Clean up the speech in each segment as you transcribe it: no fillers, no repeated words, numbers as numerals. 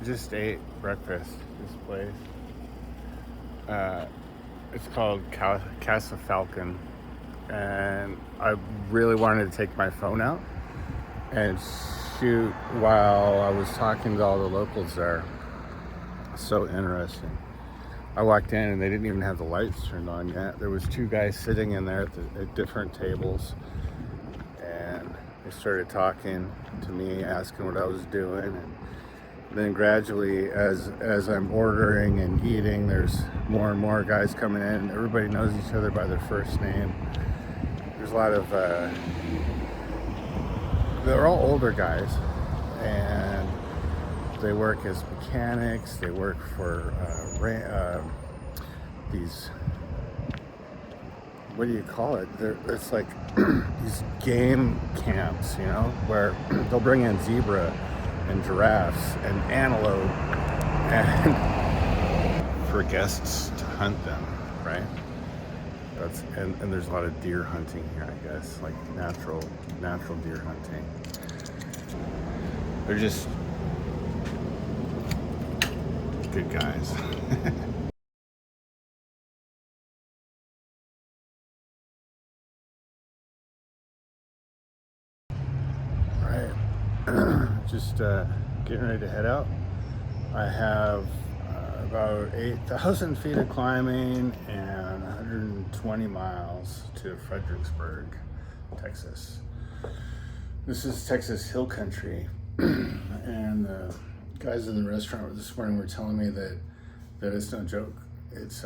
Just ate breakfast. This place. It's called Casa Falcon, and I really wanted to take my phone out and shoot while I was talking to all the locals there. So interesting. I walked in and they didn't even have the lights turned on yet. There was two guys sitting in there at different tables, and they started talking to me, asking what I was doing, and then gradually, as I'm ordering and eating, there's more and more guys coming in. Everybody knows each other by their first name. There's a lot of, they're all older guys, and they work as mechanics. They work for these, what do you call it? It's like these game camps, you know, where they'll bring in zebra and giraffes and antelope and for guests to hunt them, right? And there's a lot of deer hunting here, I guess, like natural deer hunting. They're just good guys. Just getting ready to head out. I have about 8,000 feet of climbing and 120 miles to Fredericksburg, Texas. This is Texas Hill Country, and the guys in the restaurant this morning were telling me that it's no joke. It's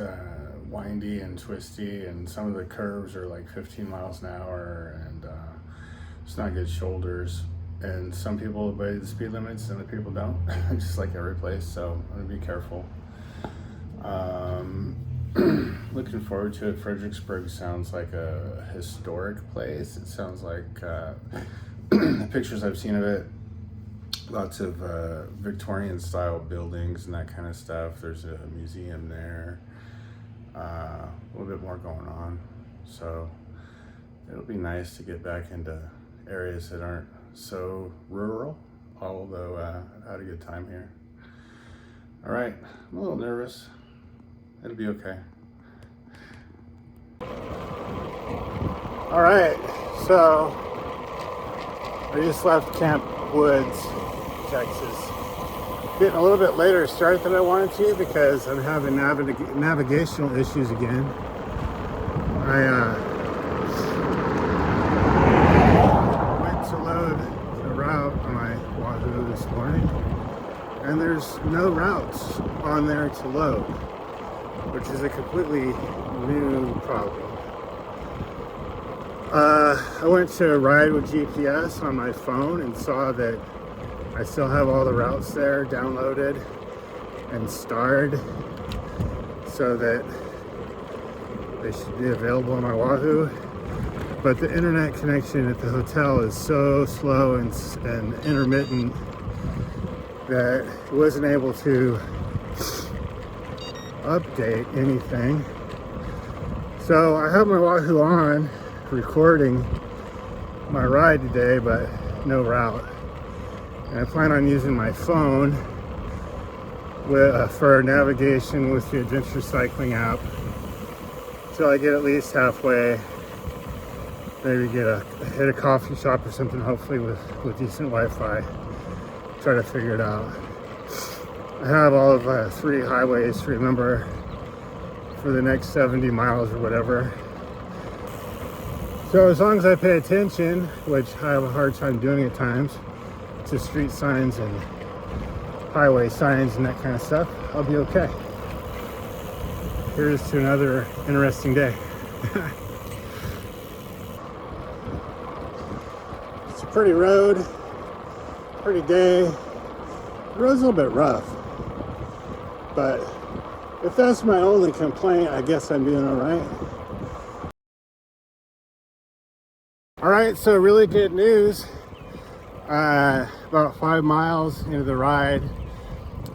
windy and twisty, and some of the curves are like 15 miles an hour, and it's not good shoulders. And some people obey the speed limits and other people don't, just like every place, so I'm gonna be careful. Looking forward to it. Fredericksburg sounds like a historic place. It sounds like the pictures I've seen of it, lots of Victorian style buildings and that kind of stuff. There's a museum there, a little bit more going on. So it'll be nice to get back into areas that aren't so rural, although I had a good time here. All right, I'm a little nervous. It'll be okay. All right, so I just left Camp Woods, Texas. Getting a little bit later start than I wanted to because I'm having navigational issues again. I went to load the route on my Wahoo this morning, and there's no routes on there to load, which is a completely new problem. I went to ride with GPS on my phone and saw that I still have all the routes there downloaded and starred so that they should be available on my Wahoo. But the internet connection at the hotel is so slow and intermittent that it wasn't able to update anything. So I have my Wahoo on, recording my ride today, but no route. And I plan on using my phone for navigation with the adventure cycling app till I get at least halfway. Maybe hit a coffee shop or something, hopefully with decent Wi-Fi. Try to figure it out. I have all of 3 highways to remember for the next 70 miles or whatever. So as long as I pay attention, which I have a hard time doing at times, to street signs and highway signs and that kind of stuff, I'll be okay. Here's to another interesting day. It's a pretty road, pretty day. The road's a little bit rough, but if that's my only complaint, I guess I'm doing all right. All right, so really good news. About 5 miles into the ride,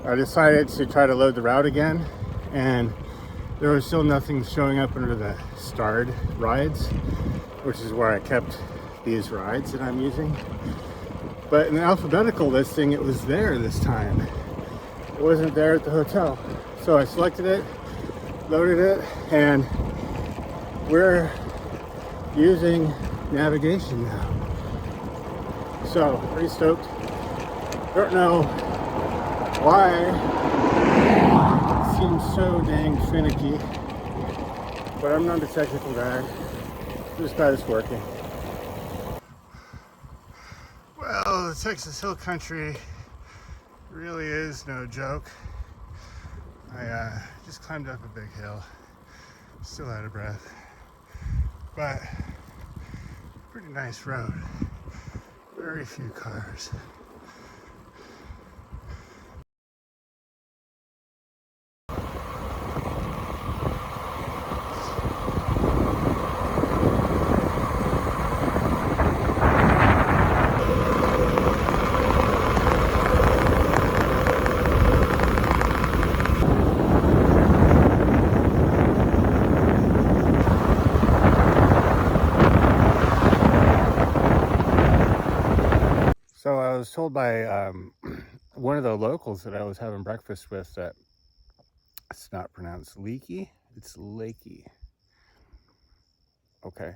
I decided to try to load the route again, and there was still nothing showing up under the starred rides, which is where I kept these rides that I'm using. But in the alphabetical listing, it was there this time. wasn't there at the hotel. So I selected it, loaded it, and we're using navigation now. So pretty stoked. Don't know why it seems so dang finicky, but I'm not a technical guy. Just got this working. Well, the Texas Hill Country really is no joke. I just climbed up a big hill, still out of breath, but pretty nice road. Very few cars. So I was told by one of the locals that I was having breakfast with that it's not pronounced leaky, it's lakey. Okay.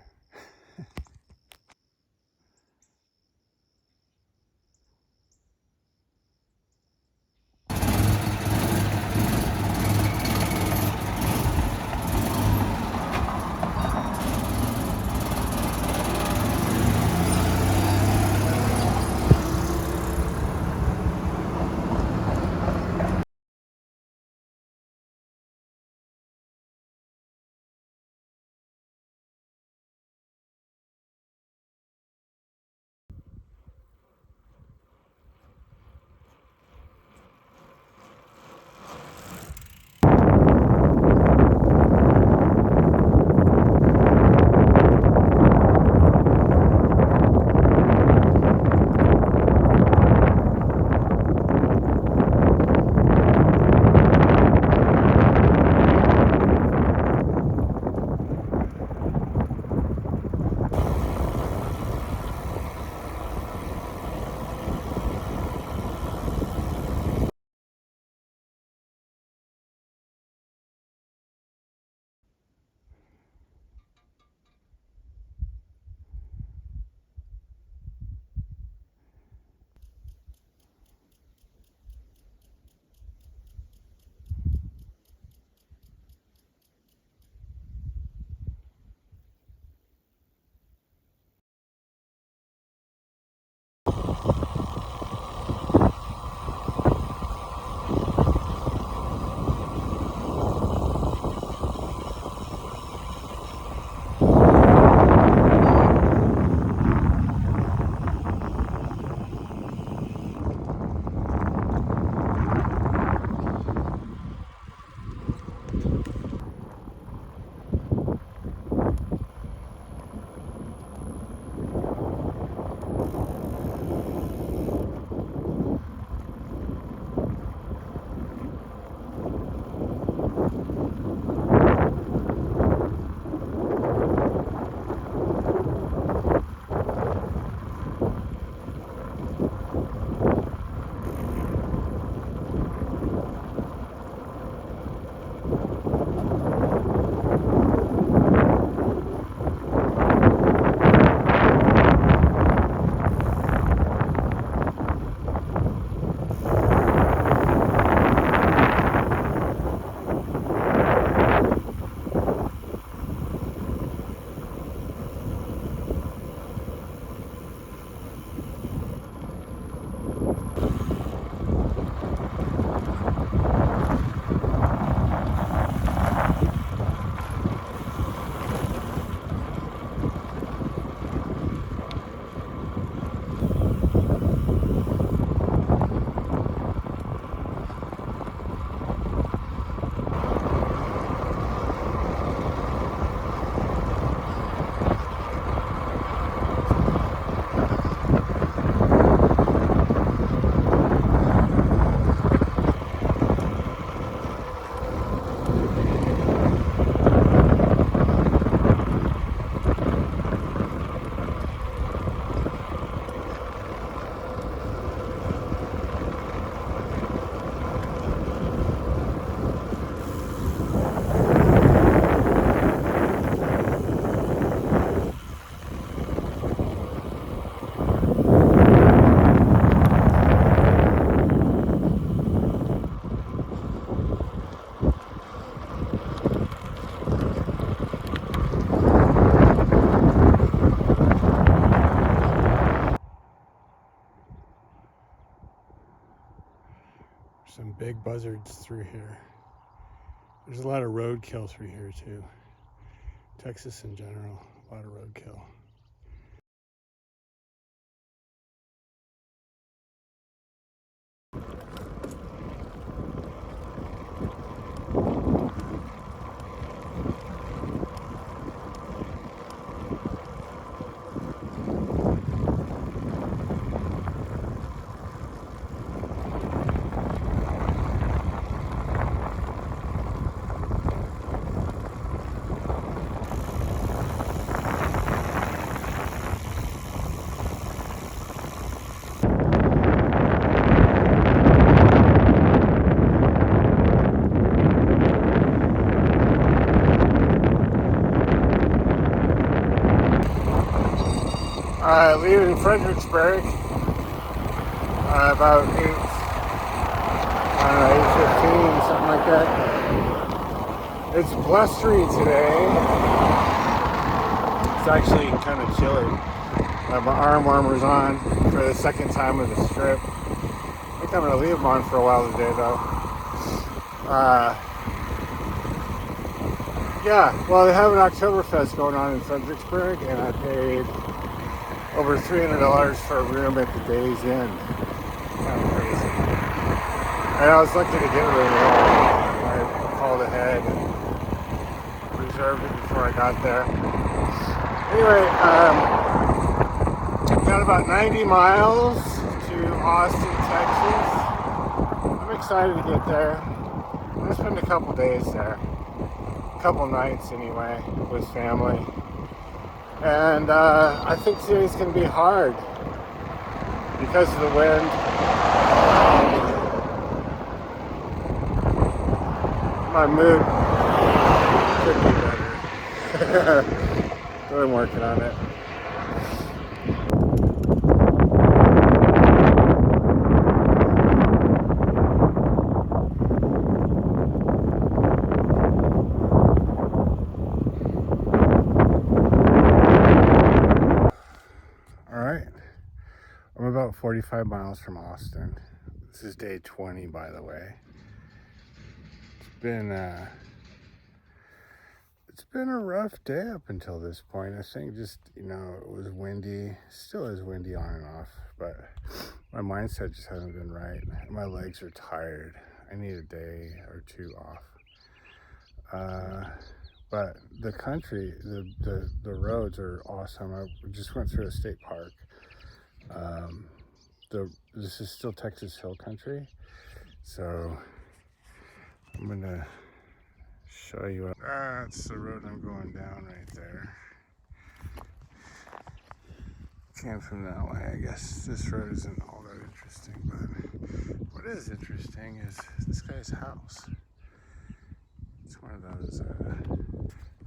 Some big buzzards through here. There's a lot of roadkill through here too. Texas in general, a lot of roadkill. Leaving Fredericksburg about 8:15, something like that. It's blustery today. It's actually kind of chilly. I have my arm warmers on for the second time of the trip. I think I'm going to leave them on for a while today, though. Yeah, well, they have an Oktoberfest going on in Fredericksburg, and I paid over $300 for a room at the Days Inn. Kind of crazy. And I was lucky to get a room at all. I called ahead and reserved it before I got there. Anyway, got about 90 miles to Austin, Texas. I'm excited to get there. I'm going to spend a couple days there. A couple nights anyway, with family. And I think today's going to be hard because of the wind. My mood could be better. But I'm working on it. I'm about 45 miles from Austin. This is day 20, by the way. It's been a rough day up until this point. I think just, it was windy. Still is windy on and off, but my mindset just hasn't been right. My legs are tired. I need a day or two off. But the country, the roads are awesome. I just went through a state park. This is still Texas Hill Country, so I'm gonna show you. That's the road I'm going down right there. Came from that way. I guess this road isn't all that interesting, but what is interesting is this guy's house. It's one of those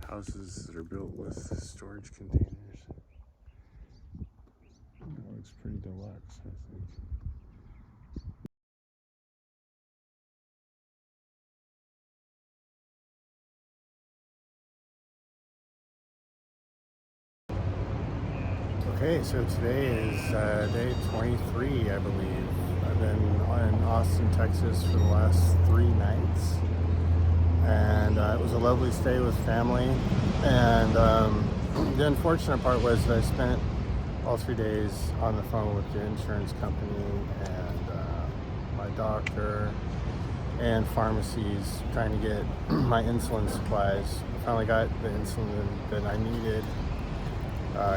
houses that are built with storage containers. It looks pretty deluxe, I think. Okay, so today is day 23, I believe. I've been in Austin, Texas for the last 3 nights. And it was a lovely stay with family. And the unfortunate part was that I spent all 3 days on the phone with the insurance company and my doctor and pharmacies trying to get my insulin supplies. I finally got the insulin that I needed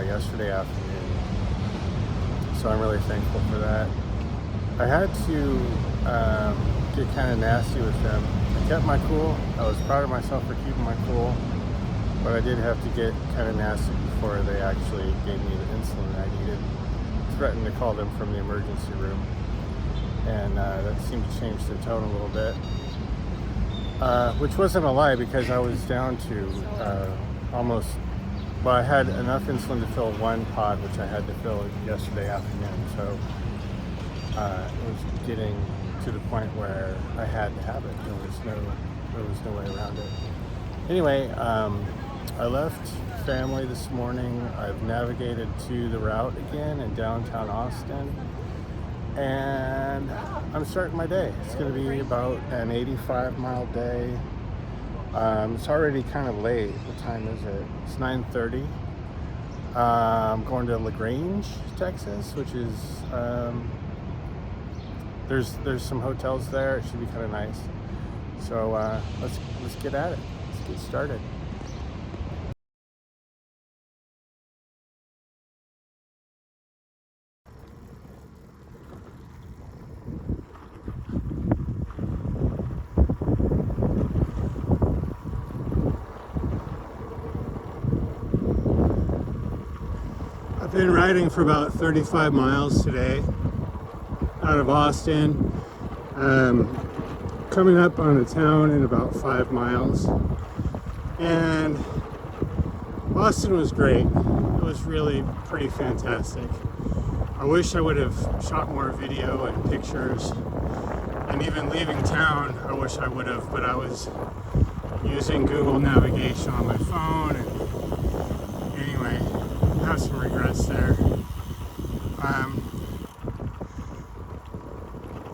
yesterday afternoon, so I'm really thankful for that. I had to get kind of nasty with them. I kept my cool. I was proud of myself for keeping my cool, but I did have to get kind of nasty before they actually gave me the insulin I needed. I threatened to call them from the emergency room, and that seemed to change the tone a little bit, which wasn't a lie because I was down to almost. Well, I had enough insulin to fill 1 pod, which I had to fill yesterday afternoon. So it was getting to the point where I had to have it. There was no way around it. Anyway, I left family this morning. I've navigated to the route again in downtown Austin, and I'm starting my day. It's going to be about an 85-mile day. It's already kind of late. What time is it? It's 9:30. I'm going to LaGrange, Texas, which is there's some hotels there. It should be kind of nice. So let's get at it. Let's get started. I've been riding for about 35 miles today out of Austin. Coming up on a town in about 5 miles. And Austin was great. It was really pretty fantastic. I wish I would have shot more video and pictures. And even leaving town, I wish I would have, but I was using Google navigation on my phone. And anyway, I have some regrets there.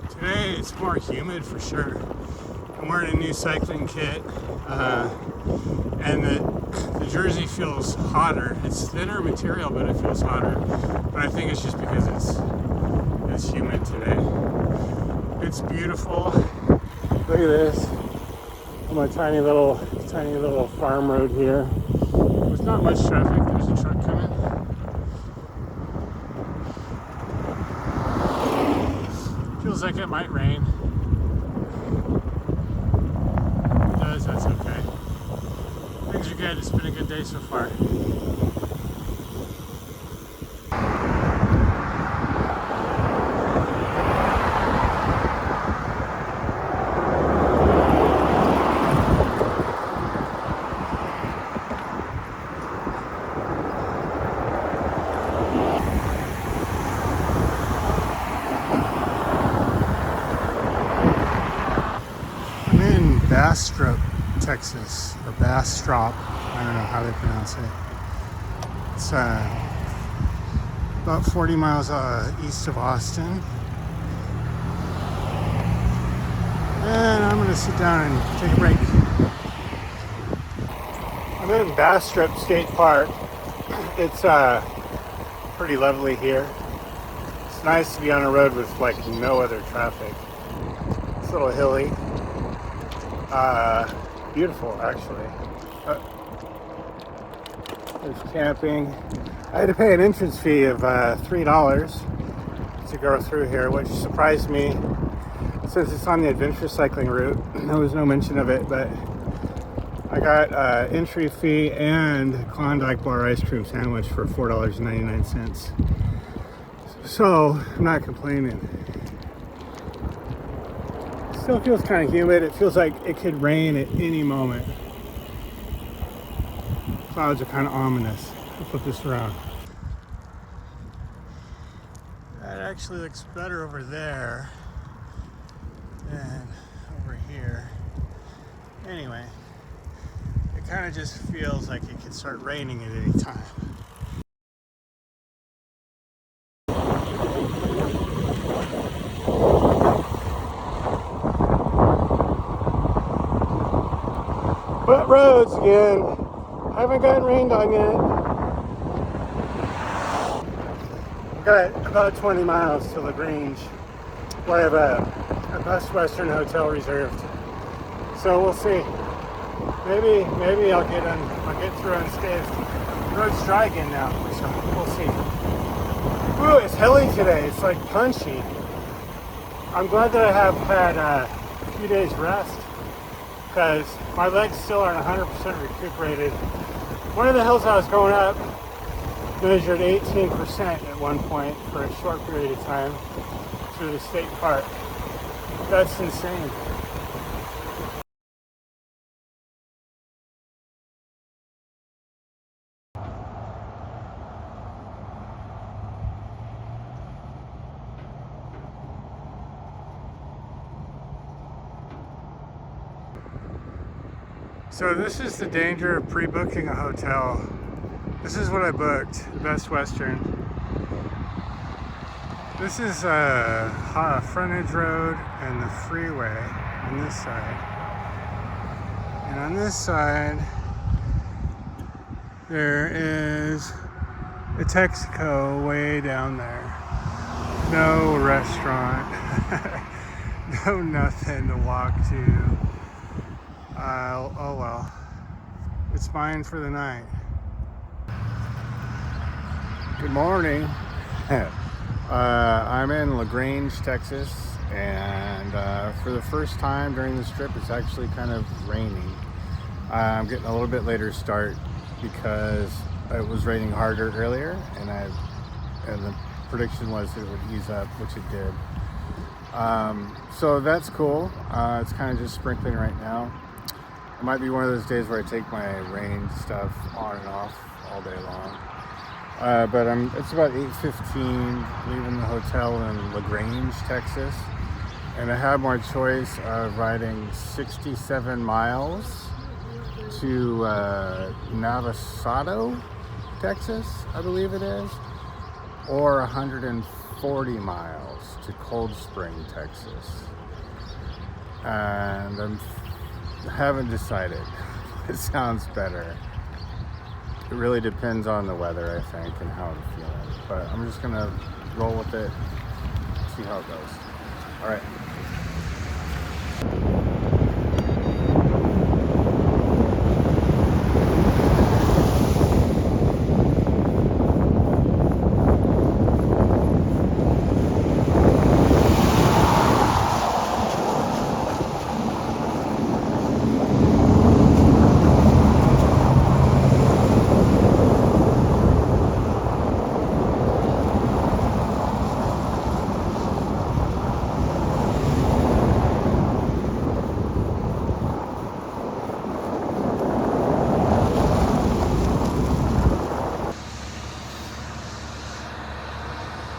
Today it's more humid for sure. I'm wearing a new cycling kit, and the jersey feels hotter. It's thinner material, but it feels hotter. But I think it's just because it's humid today. It's beautiful. Look at this. On my tiny little farm road here. There's not much traffic. There's a truck coming. Feels like it might rain. It does, that's okay. Things are good. It's been a good day so far. Bastrop, Texas, or Bastrop, I don't know how they pronounce it. It's about 40 miles east of Austin. And I'm going to sit down and take a break. I'm in Bastrop State Park. It's pretty lovely here. It's nice to be on a road with like no other traffic. It's a little hilly. Beautiful, actually. There's camping. I had to pay an entrance fee of $3 to go through here, which surprised me since it's on the adventure cycling route. There was no mention of it, but I got entry fee and Klondike bar ice cream sandwich for $4.99. So I'm not complaining. Still feels kind of humid. It feels like it could rain at any moment. Clouds are kind of ominous. I'll flip this around. That actually looks better over there than over here. Anyway, it kind of just feels like it could start raining at any time. Wet roads again. I haven't gotten rained on yet. I've got about 20 miles to LaGrange, where I have a Best Western hotel reserved. So we'll see. Maybe I'll get through unscathed. The road's dry again now, so we'll see. Ooh, it's hilly today. It's like punchy. I'm glad that I have had a few days rest, because my legs still aren't 100% recuperated. One of the hills I was going up measured 18% at one point for a short period of time through the state park. That's insane. So this is the danger of pre-booking a hotel. This is what I booked, the Best Western. This is a frontage road and the freeway on this side. And on this side, there is a Texaco way down there. No restaurant. No nothing to walk to. Oh well. It's mine for the night. Good morning. I'm in LaGrange, Texas, and for the first time during this trip, it's actually kind of raining. I'm getting a little bit later start because it was raining harder earlier, and the prediction was it would ease up, which it did. So that's cool. It's kind of just sprinkling right now. It might be one of those days where I take my rain stuff on and off all day long. But it's about 8:15, leaving the hotel in LaGrange, Texas. And I have my choice of riding 67 miles to Navasado, Texas, I believe it is, or 140 miles to Cold Spring, Texas. And I haven't decided. It sounds better. It really depends on the weather, I think, and how I'm feeling. But I'm just gonna roll with it, see how it goes. All right.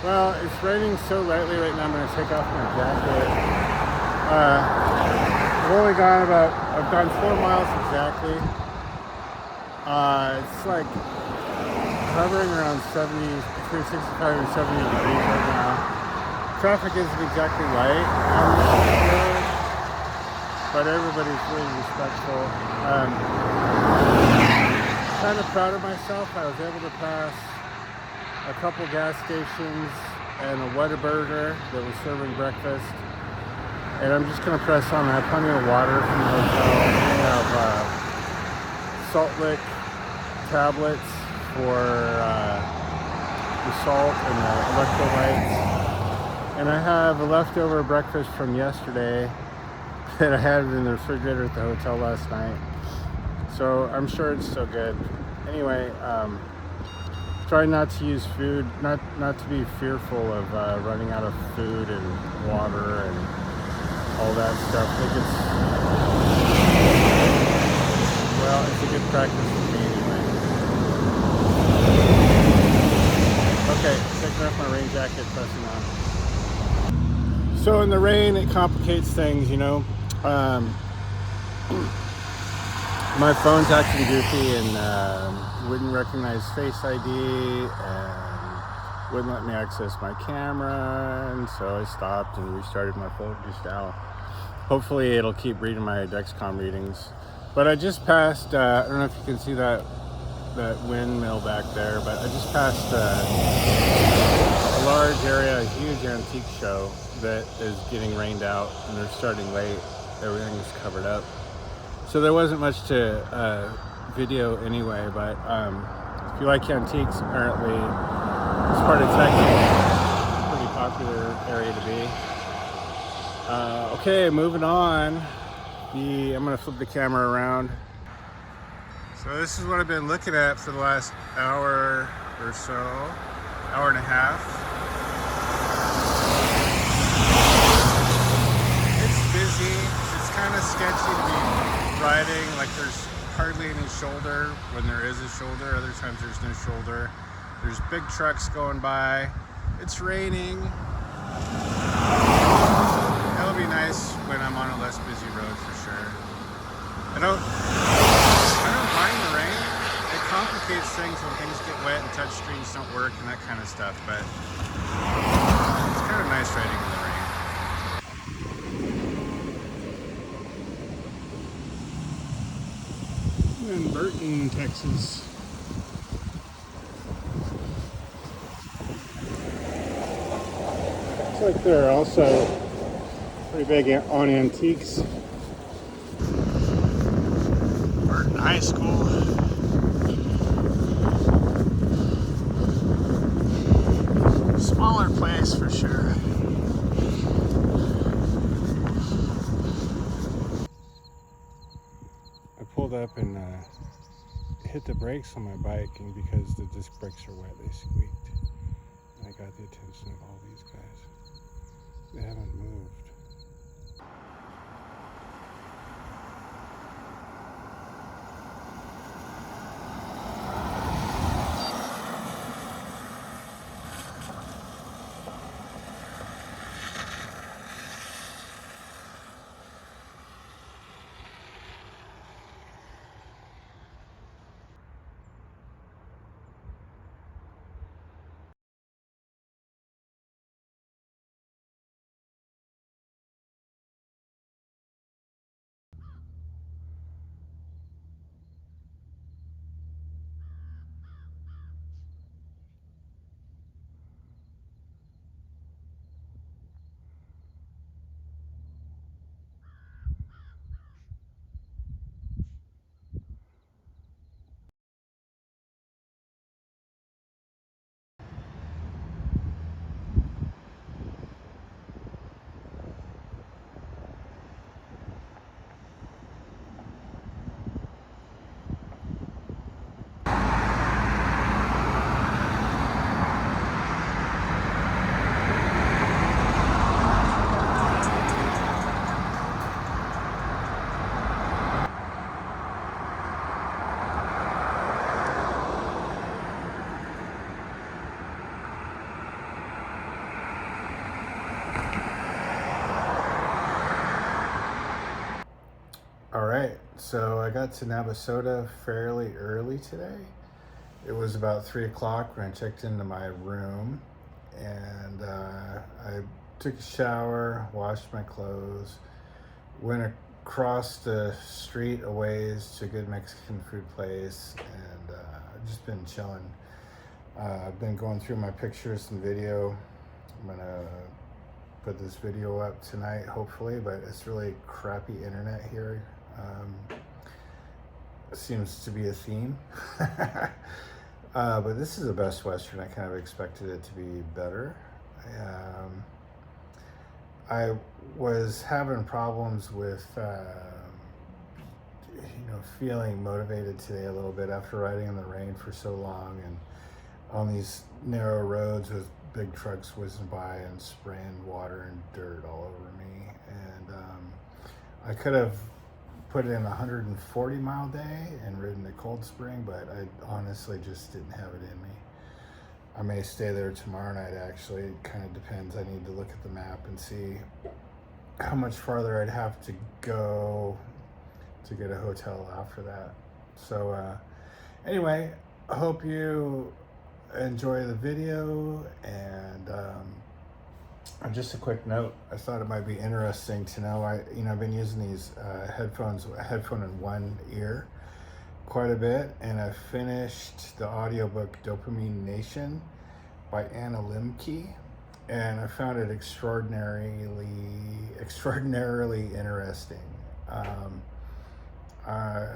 Well, it's raining so lightly right now, I'm going to take off my jacket. I've gone 4 miles exactly. It's like hovering around 70, between 65 and 70 degrees right now. Traffic isn't exactly light on the road, but everybody's really respectful. Kind of proud of myself. I was able to pass a couple gas stations and a Whataburger that was serving breakfast. And I'm just gonna press on. I have plenty of water from the hotel. We have salt lick tablets for the salt and the electrolytes. And I have a leftover breakfast from yesterday that I had in the refrigerator at the hotel last night. So I'm sure it's still good. Anyway, try not to use food, not to be fearful of running out of food and water and all that stuff. I think it's a good practice for me anyway. Okay, taking off my rain jacket, pressing on. So in the rain, it complicates things, you know. My phone's acting goofy and wouldn't recognize Face ID and wouldn't let me access my camera, and so I stopped and restarted my phone just now. Hopefully it'll keep reading my Dexcom readings. But I just passed, I don't know if you can see that windmill back there, but I just passed a large area, a huge antique show that is getting rained out, and they're starting late. Everything is covered up. So there wasn't much to video anyway, but if you like antiques, apparently this part of Texas, pretty popular area to be. Okay, moving on. I'm gonna flip the camera around. So this is what I've been looking at for the last hour or so, hour and a half. It's busy. It's kind of sketchy to be riding, like there's hardly any shoulder when there is a shoulder. Other times there's no shoulder. There's big trucks going by. It's raining. That'll be nice when I'm on a less busy road for sure. I don't mind the rain. It complicates things when things get wet and touch screens don't work and that kind of stuff, but kind of nice riding in the rain. In Burton, Texas. Looks like they're also pretty big on antiques. Burton High School. Smaller place for sure. I pulled up and hit the brakes on my bike, and because the disc brakes are wet, they squeaked. And I got the attention of all these guys. They haven't moved. All right, so I got to Navasota fairly early today. It was about 3 o'clock when I checked into my room, and I took a shower, washed my clothes, went across the street a ways to a good Mexican food place, and I've just been chilling. I've been going through my pictures and video. I'm gonna put this video up tonight, hopefully, but it's really crappy internet here. Seems to be a theme. But this is a Best Western. I kind of expected it to be better. I was having problems with, feeling motivated today a little bit after riding in the rain for so long and on these narrow roads with big trucks whizzing by and spraying water and dirt all over me. And I could have put in a 140-mile day and ridden to Cold Spring, but I honestly just didn't have it in me. I may stay there tomorrow night, actually. It kind of depends. I need to look at the map and see how much farther I'd have to go to get a hotel after that. So anyway, I hope you enjoy the video, and just a quick note, I thought it might be interesting to know, I've been using these headphone in one ear quite a bit, and I finished the audiobook Dopamine Nation by Anna Limke, and I found it extraordinarily interesting. I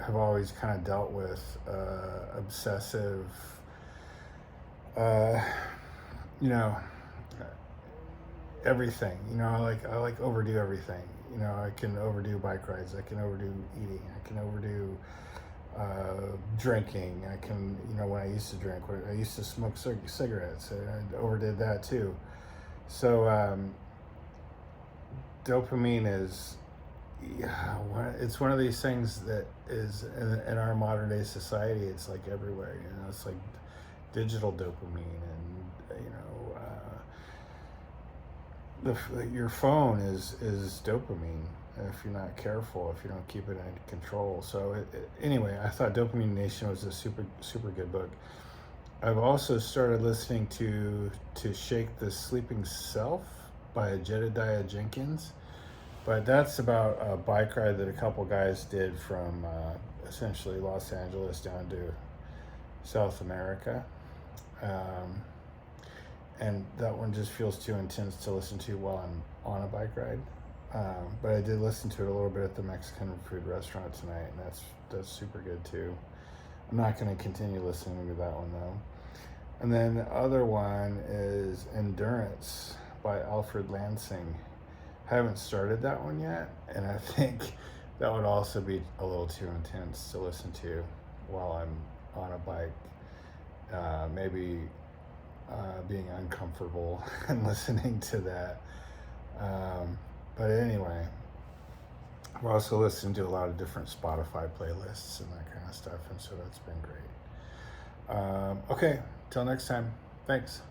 have always kind of dealt with obsessive, everything. I like overdo everything. I can overdo bike rides. I can overdo eating. I can overdo drinking. I can, when I used to drink, I used to smoke cigarettes. I overdid that too. So dopamine is, it's one of these things that is in our modern day society. It's like everywhere. It's like digital dopamine, and your phone is dopamine if you're not careful, if you don't keep it under control. So anyway, I thought Dopamine Nation was a super good book. I've also started listening to Shake the Sleeping Self by Jedediah Jenkins. But that's about a bike ride that a couple guys did from essentially Los Angeles down to South America. Um, and that one just feels too intense to listen to while I'm on a bike ride. But I did listen to it a little bit at the Mexican food restaurant tonight, and that's super good too. I'm not going to continue listening to that one though. And then the other one is Endurance by Alfred Lansing. Haven't started that one yet, and I think that would also be a little too intense to listen to while I'm on a bike. Maybe being uncomfortable and listening to that. But anyway, I've also listened to a lot of different Spotify playlists and that kind of stuff, and so that's been great. Okay, till next time. Thanks.